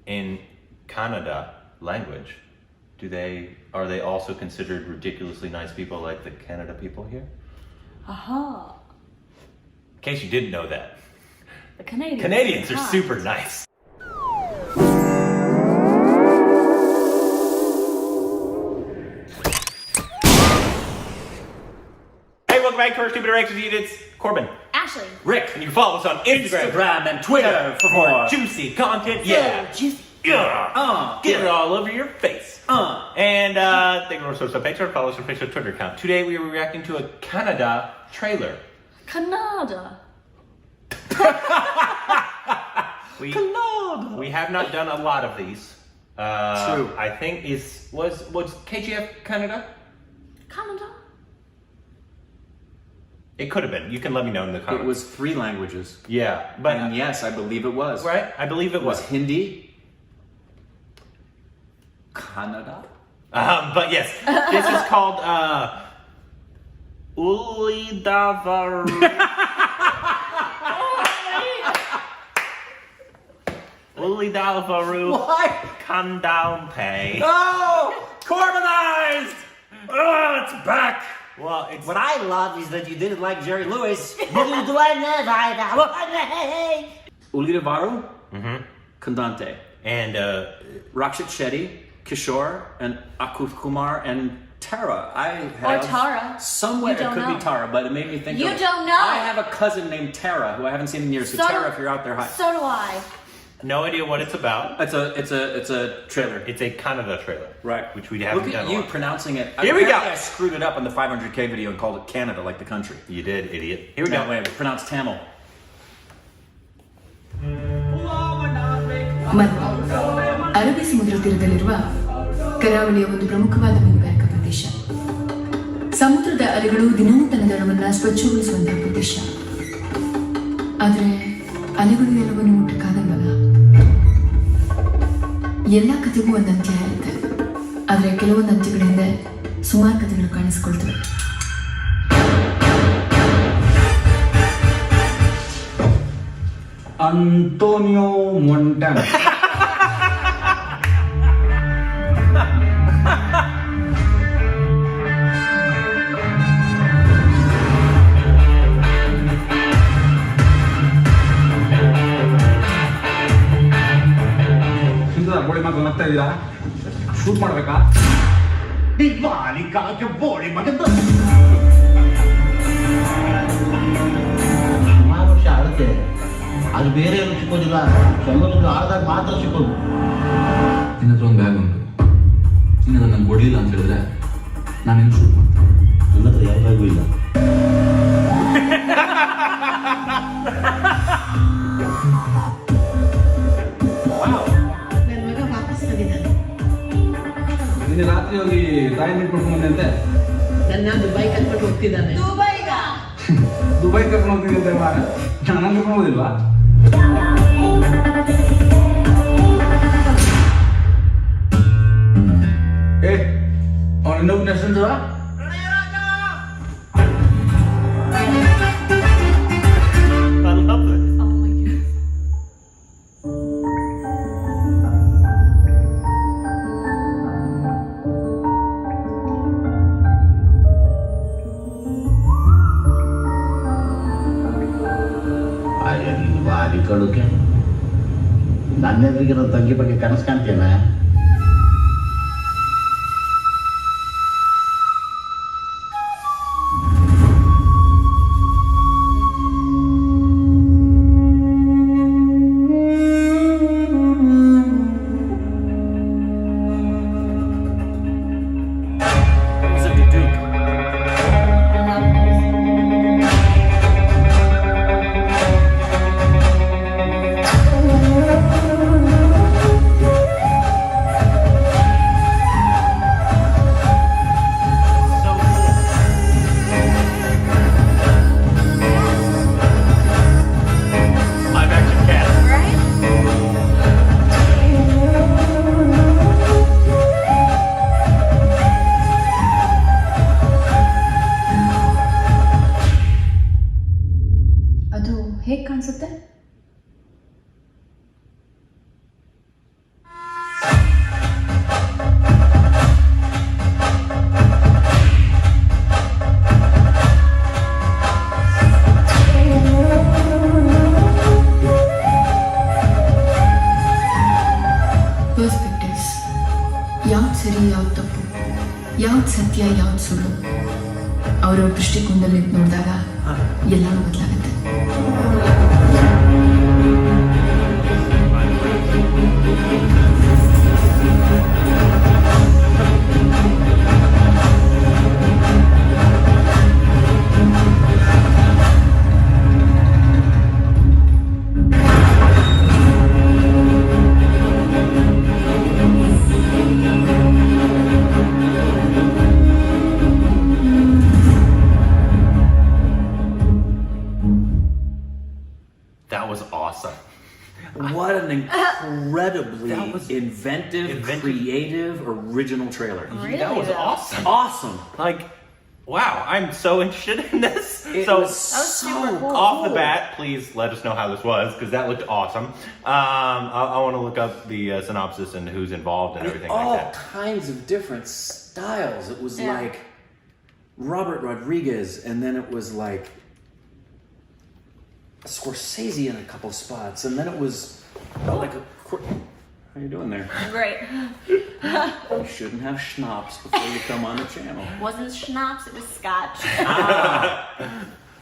in Canada language, are they also considered ridiculously nice people like the Canada people here? Aha. In case you didn't know that. The Canadians. Canadians are super nice. Hey, welcome back to our Stupid Reactions. It's Corbin. Ashley. Rick. And you can follow us on Instagram and Twitter for more juicy content. Yeah. Juicy. Yeah. Get it all over your face. And thank you for our Patreon. Follow us on Facebook, Twitter account. Today we are reacting to a Canada trailer. Canada. We have not done a lot of these. True. I think was KGF Canada? Canada. It could have been. You can let me know in the comments. It was 3 languages. Yeah, but And yes, I believe it was. right? I believe it was. Hindi. Canada. But yes, this is called ULIDAVARU. ULIDAVARU Kandante. Oh! Corbinized! Oh, it's back! Well, it's What I love is that you did it like Jerry Lewis. ULIDAVARU Kandante. and Rakshit Shetty, Kishore, and Akuf Kumar, and Tara. I Or have Tara. Somewhere You don't it could know. be Tara, but it made me think You of... don't know. I have a cousin named Tara who I haven't seen in years. So Tara, if you're out there, hi. So do I. no idea what it's about. It's a trailer. It's a Canada trailer, Right. Which we haven't Look done at a you lot. pronouncing it. Here we go. Apparently I screwed it up on the 500K video and called it Canada, like the country. You did, idiot. Here we No, go. wait, pronounced Tamil. ಮತ್ತು ಅರಬ್ಬಿ ಸಮುದ್ರ ತೀರದಲ್ಲಿರುವ ಕರಾವಳಿಯ ಒಂದು ಪ್ರಮುಖವಾದ ಮೀನುಗಾರಿಕಾ ಪ್ರದೇಶ. ಸಮುದ್ರದ ಅಲೆಗಳು ದಿನವೂ ತನ್ನ ದಡವನ್ನು ಸ್ವಚ್ಛಗೊಳಿಸುವಂತಹ ಪ್ರದೇಶ. ಆದರೆ ಅಲೆಗಳು ಎಲ್ಲವನ್ನು ಮುಟ್ಟಕ್ಕಾಗಲ್ವಲ್ಲ. ಎಲ್ಲ ಕಥೆಗೂ ಒಂದು ಅಂತ್ಯ ಇರುತ್ತೆ. ಆದರೆ ಕೆಲವೊಂದು ಅಂತ್ಯಗಳ ಹಿಂದೆ ಸುಮಾರು ಕಥೆಗಳು ಕಾಣಿಸಿಕೊಳ್ತವೆ. Antonio Montana. ಸುಂದರ ಗೋಳಿ ಮಗ ಹೋಗ್ತಾ ಇದ್ದೀರಾ ಶೂಟ್ ಮಾಡ್ಬೇಕಾ ಸುಮಾರು ವರ್ಷ ಆಗುತ್ತೆ ಅದು ಬೇರೆ ಏನು ಸಿಕ್ಕೋದಿಲ್ಲ ಸಮುದ್ರದ ಆಳದಾಗ ಮಾತ್ರ ಸಿಕ್ಕೋದು ನಿನ್ನ ಹತ್ರ ಒಂದು ಬ್ಯಾಗ್ ಉಂಟು ಇನ್ನು ನನ್ನ ಕೊಡ್ಲಿಲ್ಲ ಅಂತ ಹೇಳಿದ್ರೆ ನಾನೇನು ಶೂಟ್ ಮಾಡ್ತೀನಿ ನನ್ನ ಹತ್ರ ಯಾವ ಬ್ಯಾಗು ಇಲ್ಲ ನನ್ನ ಮಗ ವಾಪಸ್ ಬಂದಿದ್ದಾನೆ. ನಿನ್ನೆ ರಾತ್ರಿ ಹೋಗಿ ತಾಯಿ ಬಿಟ್ಬಿಟ್ಟು ಬಂದಂತೆ ನನ್ನ ದುಬೈ ಕರ್ಕೊಂಡು ಹೋಗ್ತಿದ್ದಾನೆ. ದುಬೈ ಕರ್ಕೊಂಡು ಹೋಗ್ತೀನಿ ಅಂತ ಮಾರ ನಾನು ಕರ್ಕೊಂಡೋದಿಲ್ವಾ ಏ ಅವ್ನು ಇನ್ನೊಬ್ಬ ಹೆಸರು I love it. Oh my God. ಬಾರಿ ಕಡುಕೆ ನನ್ನ ಎದುರಿಗೆ ನನ್ನ ತಂಗಿ ಬಗ್ಗೆ ಕನಸು ಕಾಣ್ತೇನೆ Who's a Duke? ಪರ್ಸ್ಪೆಕ್ಟಿವ್ಸ್, ಯಾವ್ದು ಸರಿ ಯಾವ್ದು ತಪ್ಪು, ಯಾವ್ದು ಸತ್ಯ ಯಾವ್ದು ಸುಳ್ಳು, ಅವರವ್ರ ದೃಷ್ಟಿಕೋನದಲ್ಲಿ ನಿಂತು ನೋಡಿದಾಗ ಎಲ್ಲನೂ ಬದಲಾಗುತ್ತೆ. That was awesome. What an incredibly That was inventive, creative, original trailer. Really, That was though? awesome. Awesome. Like, wow, I'm so interested in this. It So was super cool. off the bat, please let us know how this was, because that looked awesome. I want to look up the synopsis and who's involved and everything all like that. kinds of different styles. It was Yeah. like Robert Rodriguez, and then it was like Scorsese in a couple spots, and then it was like a. How you doing there? Great. You shouldn't have schnapps before you come on the channel. Wasn't schnapps, it was scotch.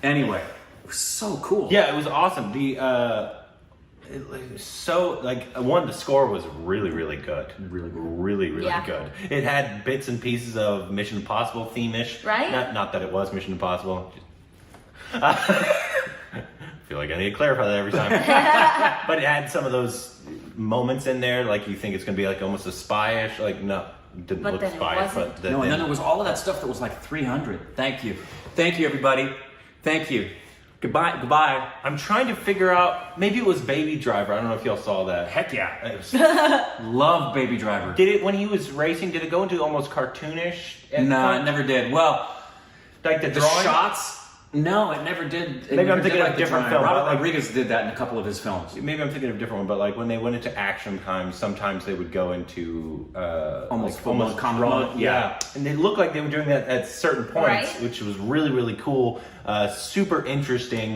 Anyway, it was so cool. Yeah, it was awesome. It was so like the score was really, really good. Really Yeah. good. It had bits and pieces of Mission Impossible theme-ish. Right? Not that it was Mission Impossible. I feel like I need to clarify that every time. But it had some of those moments in there, like you think it's going to be like almost a spy-ish. Like, no, it didn't But look then it spy-ish. wasn't. But No, and then there was all of that stuff that was like 300. Thank you. Thank you, everybody. Thank you. Goodbye. Goodbye. I'm trying to figure out, maybe it was Baby Driver. I don't know if y'all saw that. Heck yeah. It was, Love Baby Driver. did it, when he was racing, did it go into almost cartoonish? at No, point? it never did. Well, Like the the drawing? shots. No, it never did. It Maybe I'm never thinking did of a the different drawing. film, Robert but like- Rodriguez did that in a couple of his films. Maybe I'm thinking of a different one, but like when they went into action times, sometimes they would go into Almost like, full-blown comic drawn- mode, yeah, and they looked like they were doing that at certain points, Right. which was really, really cool. Super interesting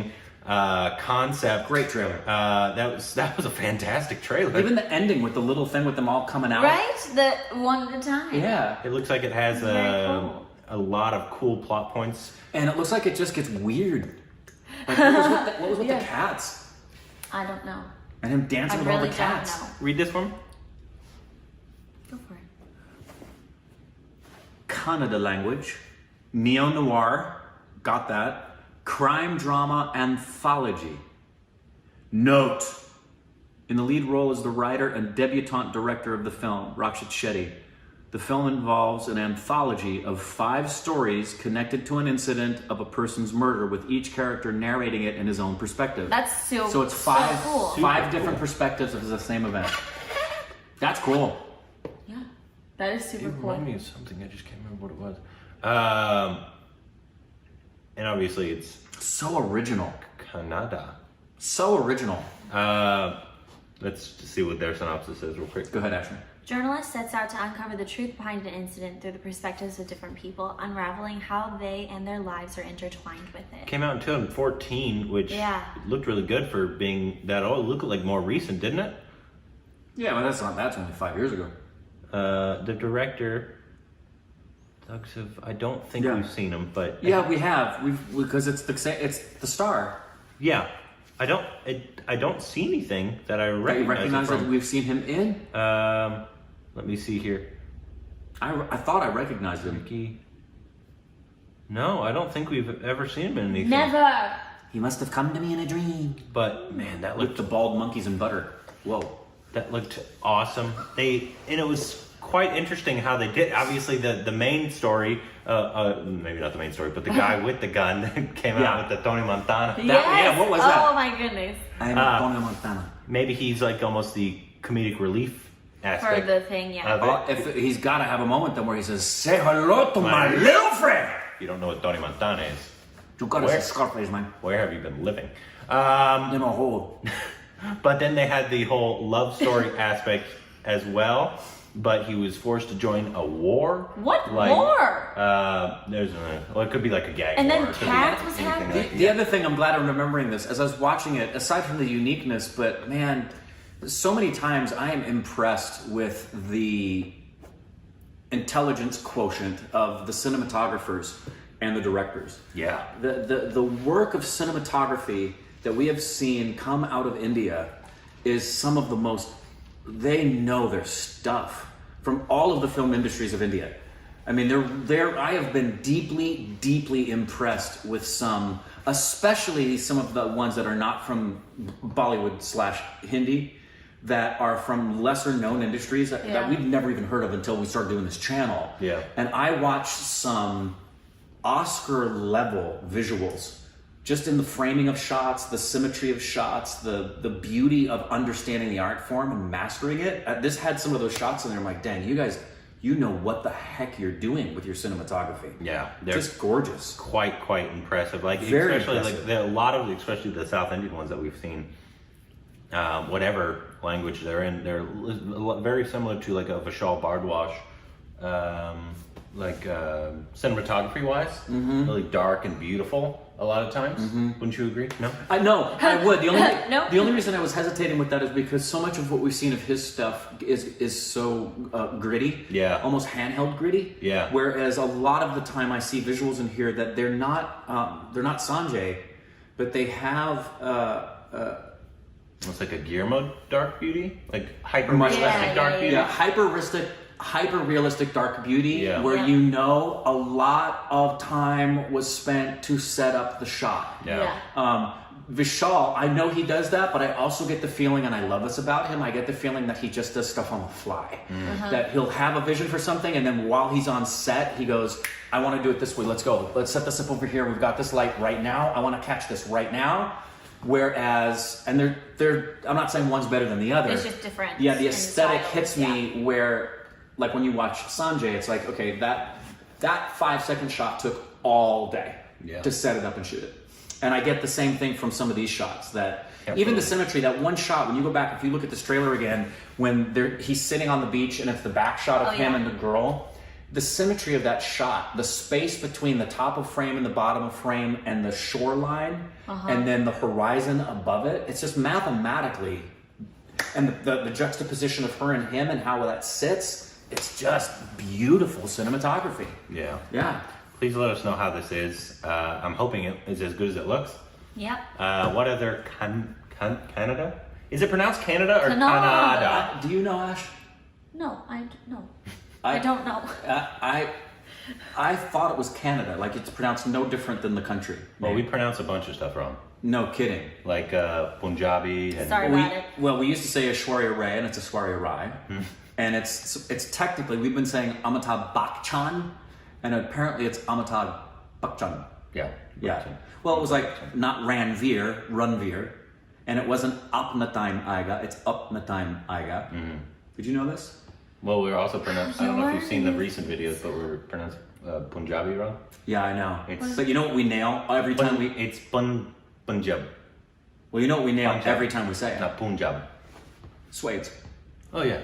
concept. Great trailer. That was a fantastic trailer. Even the ending with the little thing with them all coming out. Right? The one at a time. Yeah. It looks like it has Very cool. a lot of cool plot points. And it looks like it just gets weird. Like, what was with the Yeah. cats? I don't know. And him dancing I with all really the don't cats. know. Read this one. Go for it. Kannada language, neo-noir, got that, crime drama anthology. Note, in the lead role is the writer and debutante director of the film, Rakshit Shetty. The film involves an anthology of 5 stories connected to an incident of a person's murder, with each character narrating it in his own perspective. That's So it's 5 cool. different perspectives of the same event. That's cool. Yeah. That is super You cool. remind me of something. I just can't remember what it was. And obviously it's So original. Kannada. So original. Let's just see what their synopsis is real quick. Go ahead, Ashley. Journalist sets out to uncover the truth behind an incident through the perspectives of different people, unraveling how they and their lives are intertwined with it. Came out in 2014, which Yeah. looked really good for being that old. It looked like more recent, didn't it? Yeah, well, that's only 5 years ago. The director, I don't think Yeah. we've seen him, but Yeah, we have. Because it's the star. yeah, I don't see anything that I You recognize. recognize it that from. we've seen him in? Let me see here. I thought I recognized him. Ricky. No, I don't think we've ever seen him in anything. Never! He must have come to me in a dream. But man, that With looked the bald monkeys and butter. Whoa. That looked awesome. And it was quite interesting how they did. Obviously, the main story, maybe not the main story, but the guy with the gun came Yeah. out with the Tony Montana. Yes! yeah, what was that? Oh my goodness. I'm Tony Montana. Maybe he's like almost the comedic relief For aspect the thing, yeah. of it. If he's got to have a moment then where he says, "Say hello to my little friend." You don't know what Tony Montana is. You got to Where? say Scarface, man. Where have you been living? In a hole. But then they had the whole love story aspect as well. But he was forced to join a war. What war? Well, it could be like a gag And war. then It could be Cats was anything happening? like- The other thing, I'm glad I'm remembering this, as I was watching it, aside from the uniqueness, but man, so many times I am impressed with the intelligence quotient of the cinematographers and the directors. Yeah. The work of cinematography that we have seen come out of India is some of the most, they know their stuff from all of the film industries of India. I mean, I have been deeply, deeply impressed with some, especially some of the ones that are not from Bollywood/Hindi, that are from lesser known industries that we've never even heard of until we started doing this channel. Yeah. And I watched some Oscar level visuals, just in the framing of shots, the symmetry of shots, the beauty of understanding the art form and mastering it. This had some of those shots in there. I'm like, dang, you guys, you know what the heck you're doing with your cinematography. Yeah, they're just gorgeous. Quite impressive. Like Very especially impressive. like a lot of, especially the South Indian ones that we've seen. Whatever language they're in, they're very similar to like a Vishal Bhardwaj, cinematography wise, really dark and beautiful a lot of times. Wouldn't you agree? No? I know, I would. No. The only reason I was hesitating with that is because so much of what we've seen of his stuff is so gritty. Yeah. Almost handheld gritty. Yeah. Whereas a lot of the time I see visuals in here that they're not Sanjay, but they have It's like a Guillermo dark beauty, like hyper realistic dark beauty. Yeah, hyper realistic dark beauty, where Yeah. you know a lot of time was spent to set up the shot. Yeah. Vishal, I know he does that, but I also get the feeling, and I love this about him, I get the feeling that he just does stuff on the fly. That he'll have a vision for something, and then while he's on set, he goes, I want to do it this way, let's go. Let's set this up over here, we've got this light right now, I want to catch this right now. Whereas, and they're I'm not saying one's better than the other. It's just different. Yeah, the in aesthetic styles, hits me where, like when you watch Sanjay, it's like, okay, that 5-second shot took all day to set it up and shoot it. And I get the same thing from some of these shots, that even the symmetry, that one shot, when you go back, if you look at this trailer again, when he's sitting on the beach and it's the back shot of him and the girl, the symmetry of that shot, the space between the top of frame and the bottom of frame and the shoreline, and then the horizon above it, it's just mathematically, and the juxtaposition of her and him and how that sits, it's just beautiful cinematography. Yeah. Yeah. Please let us know how this is. I'm hoping it is as good as it looks. Yep. What other Canada? Is it pronounced Canada or Canada. Canada? Do you know, Ash? No, I don't know. I thought it was Canada, like it's pronounced no different than the country. Well, we pronounce a bunch of stuff wrong. No kidding. Like Punjabi and Sorry about it. Well, we used to say Aishwarya Rai, and it's Aishwarya Rai. And it's technically, we've been saying Amitabh Bachchan, and apparently it's Amitabh Bachchan. Yeah. Yeah. Well, it was like not Ranveer, and it wasn't Apna-time Aiga, it's Upna-time Aiga. Did you know this? Well, we're also pronouncing, I don't know if you've seen the recent videos, but we're pronouncing Punjabi wrong. Yeah, I know. It's- But you know what we nail every time we... It's Punjab, Well, you know what we nail Punjab. every time we say it? not Punjab. Suede. Oh, yeah.